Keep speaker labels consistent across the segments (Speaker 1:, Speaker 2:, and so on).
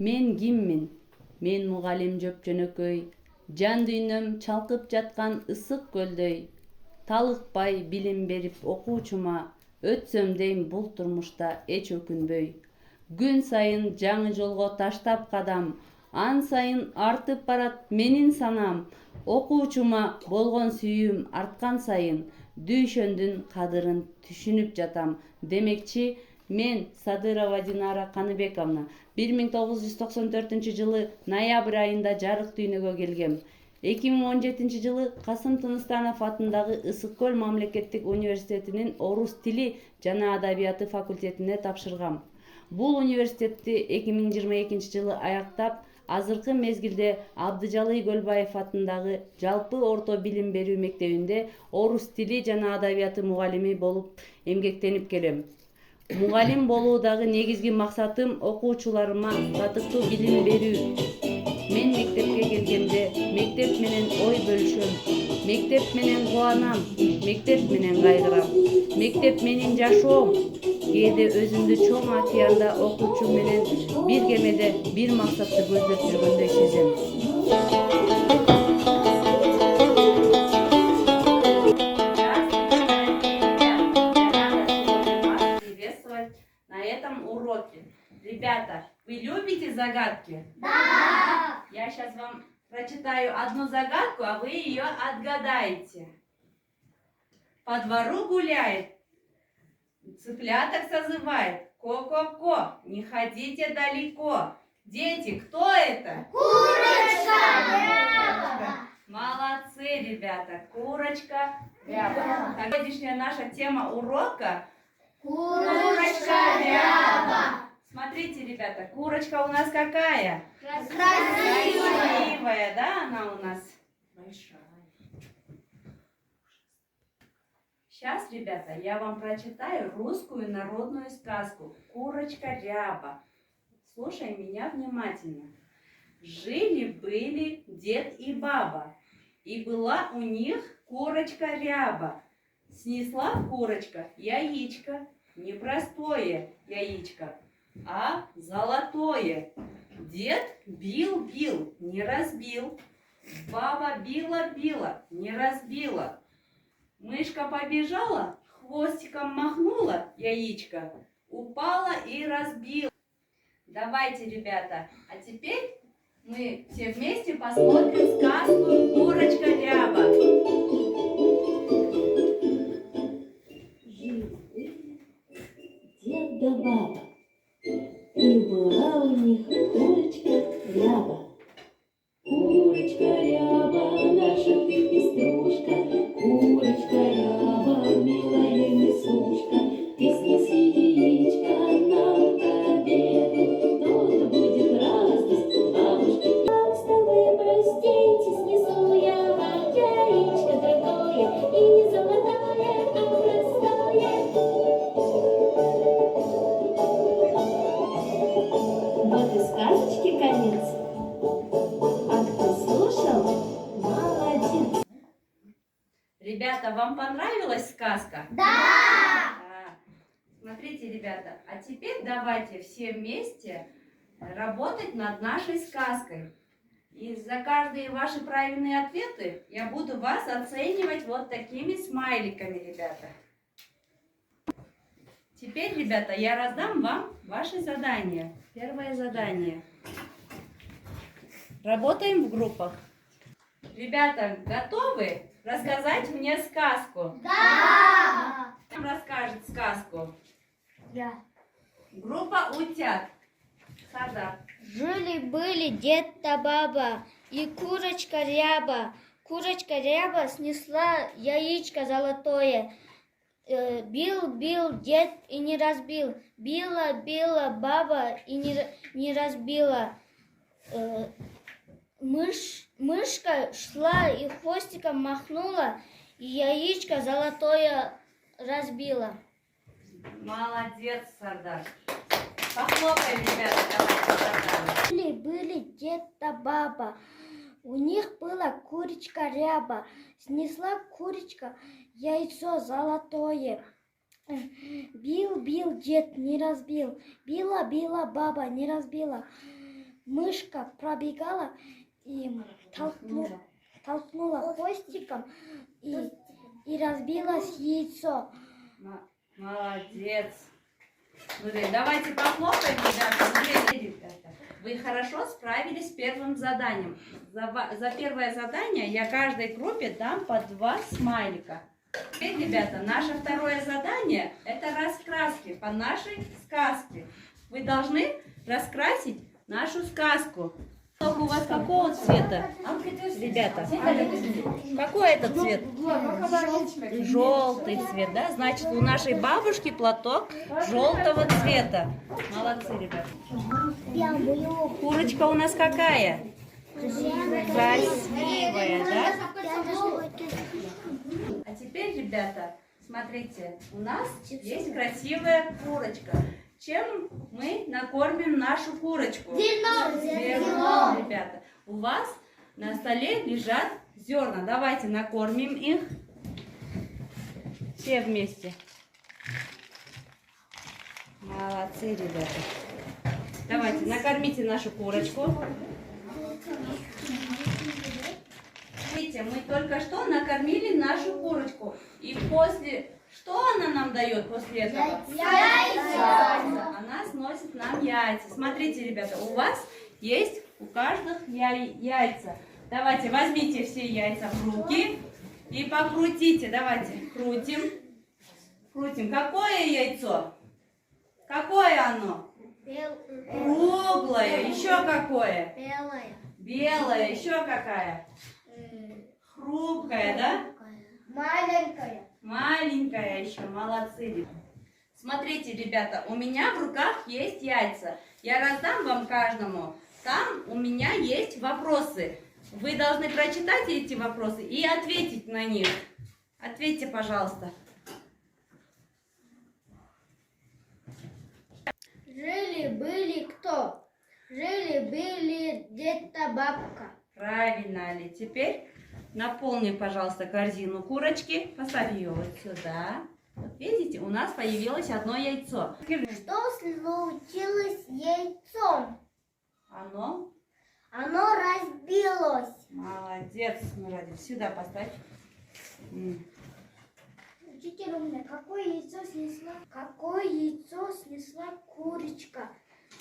Speaker 1: Мен киммин? Мен мугалим жөп-жөнөкөй, жан дүйнөм чалкып жаткан ысык көлдөй. Талыкпай билим берип окуучума, өтсөм дейм бул турмушта эч өкүнбөй. Күн сайын жаңы жолго таштап кадам, ан сайын артып барат менин санам. Окуучума болгон сүйүүм арткан сайын, дүйшөндүн кадырын түшүнүп жатам. Демекчи, мен Садырова Динара Каныбековна 1994 жылы ноябрь айында жарык дүйнөгө келгем. 2017 жылы Касым Тыныстанов атындагы Ысык көл мамлекеттик университетинин орус тили жана адабияты факультетине тапшыргам. Бул университетти 2022 жылы аяктап, азыркы мезгилде Абдыжалый Көлбаев атындагы жалпы орто билим берүү мектебинде орус тили жана адабияты мугалими болуп эмгектенип келем. Мугалим болуудагы негизги максатым окуучуларыма татыктуу билим берүү. Мен мектепке келгенде мектеп менен ой бөлүшөм, мектеп менен кубанам, мектеп менен кайгырам, мектеп менин жашоом. Кээде өзүмдү чоң океанда окуучу менен бир кемеде бир максатты көздөп жүргөндөй сезем. На этом уроке. Ребята, вы любите загадки?
Speaker 2: Да!
Speaker 1: Я сейчас вам прочитаю одну загадку, а вы ее отгадаете. По двору гуляет, цыпляток созывает. Ко-ко-ко, не ходите далеко. Дети, кто это?
Speaker 2: Курочка ряба!
Speaker 1: Молодцы, ребята, курочка ряба. Сегодняшняя наша тема урока —
Speaker 2: Курочка ряба!
Speaker 1: Смотрите, ребята, курочка у нас какая?
Speaker 2: Красивая!
Speaker 1: Красивая, да, она у нас большая. Сейчас, ребята, я вам прочитаю русскую народную сказку «Курочка ряба». Слушай меня внимательно. Жили-были дед и баба, и была у них курочка ряба. Снесла курочка яичко, не простое яичко, а золотое. Дед бил-бил, не разбил. Баба била-била, не разбила. Мышка побежала, хвостиком махнула яичко, упала и разбила. Давайте, ребята, а теперь мы все вместе посмотрим сказку «Курочка ряба».
Speaker 3: Жили дед да баба, и была у них курочка ряба. Курочка ряба, наша ты пеструшка, курочка ряба, милая несушка, ты снеси яичко нам к обеду, то-то будет радость бабушки. Как с тобой простите, снесу я вам яичко дорогое, и не золотое, а простое. Вот и сказочки конец. А кто слушал, молодец.
Speaker 1: Ребята, вам понравилась сказка?
Speaker 2: Да!
Speaker 1: Да. Смотрите, ребята, а теперь давайте все вместе работать над нашей сказкой. И за каждые ваши правильные ответы я буду вас оценивать вот такими смайликами, ребята. Теперь, ребята, я раздам вам ваши задания. Первое задание. Работаем в группах. Ребята, готовы рассказать мне сказку?
Speaker 2: Да!
Speaker 1: Кто расскажет сказку?
Speaker 2: Да.
Speaker 1: Группа утят. Сардар.
Speaker 4: Жили-были дед да баба и курочка ряба. Курочка ряба снесла яичко золотое. Бил-бил дед и не разбил. Била-била баба и не разбила. Мышка шла и хвостиком махнула, и яичко золотое разбила.
Speaker 1: Молодец, Сардар. Похлопаем, ребята, давайте Сардару.
Speaker 4: Были дед да баба, у них была курочка ряба, снесла курочка яйцо золотое. Бил дед, не разбил, била баба, не разбила. Мышка пробегала и толкнула хвостиком и разбилось яйцо.
Speaker 1: Молодец. Давайте похлопаем, ребята. Вы хорошо справились с первым заданием. За первое задание я каждой группе дам по 2 смайлика. Теперь, ребята, наше второе задание – это раскраски по нашей сказке. Вы должны раскрасить нашу сказку. У вас какого цвета, ребята? Какой это цвет? Желтый цвет, да? Значит, у нашей бабушки платок желтого цвета. Молодцы, ребята. Курочка у нас какая? Красивая, да? А теперь, ребята, смотрите, у нас есть красивая курочка. Чем мы накормим нашу курочку? Зерном, ребята. У вас на столе лежат зерна. Давайте накормим их все вместе. Молодцы, ребята. Давайте, накормите нашу курочку. Видите, мы только что накормили нашу курочку. И после... Что она нам дает после этого? Яйца. Она сносит нам яйца. Смотрите, ребята, у вас есть у каждых яйца. Давайте, возьмите все яйца в руки и покрутите. Давайте, крутим. Крутим. Какое яйцо? Какое оно? Круглое. Еще какое? Белое. Еще какая? Хрупкая, да? Маленькая еще, молодцы. Смотрите, ребята, у меня в руках есть яйца. Я раздам вам каждому. Там у меня есть вопросы. Вы должны прочитать эти вопросы и ответить на них. Ответьте, пожалуйста.
Speaker 4: Жили-были кто? Жили-были дед-то бабка.
Speaker 1: Правильно, Али. Теперь наполни, пожалуйста, корзину курочки. Поставь ее вот сюда. Вот видите, у нас появилось одно яйцо.
Speaker 4: Что случилось с яйцом?
Speaker 1: Оно?
Speaker 4: Оно разбилось.
Speaker 1: Молодец, Мурадик. Сюда поставь.
Speaker 4: Учитель умный, какое яйцо снесла? Какое яйцо снесла курочка?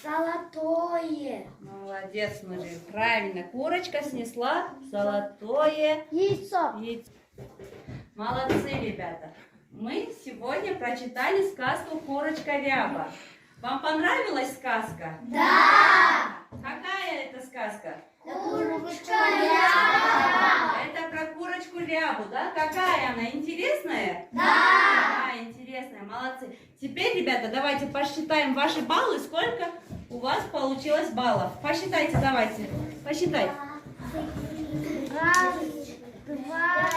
Speaker 4: Золотое.
Speaker 1: Молодец, Мурадик. Правильно, курочка снесла золотое
Speaker 4: Яйцо.
Speaker 1: яйцо. Молодцы, ребята. Мы сегодня прочитали сказку «Курочка Ряба». Вам понравилась сказка?
Speaker 2: Да!
Speaker 1: Какая это сказка?
Speaker 2: Курочка Ряба!
Speaker 1: Это про курочку Рябу, да? Какая она? Интересная?
Speaker 2: Да!
Speaker 1: Интересная, молодцы. Теперь, ребята, давайте посчитаем ваши баллы. Сколько у вас получилось баллов? Посчитайте, давайте. Посчитай.
Speaker 4: Раз, два,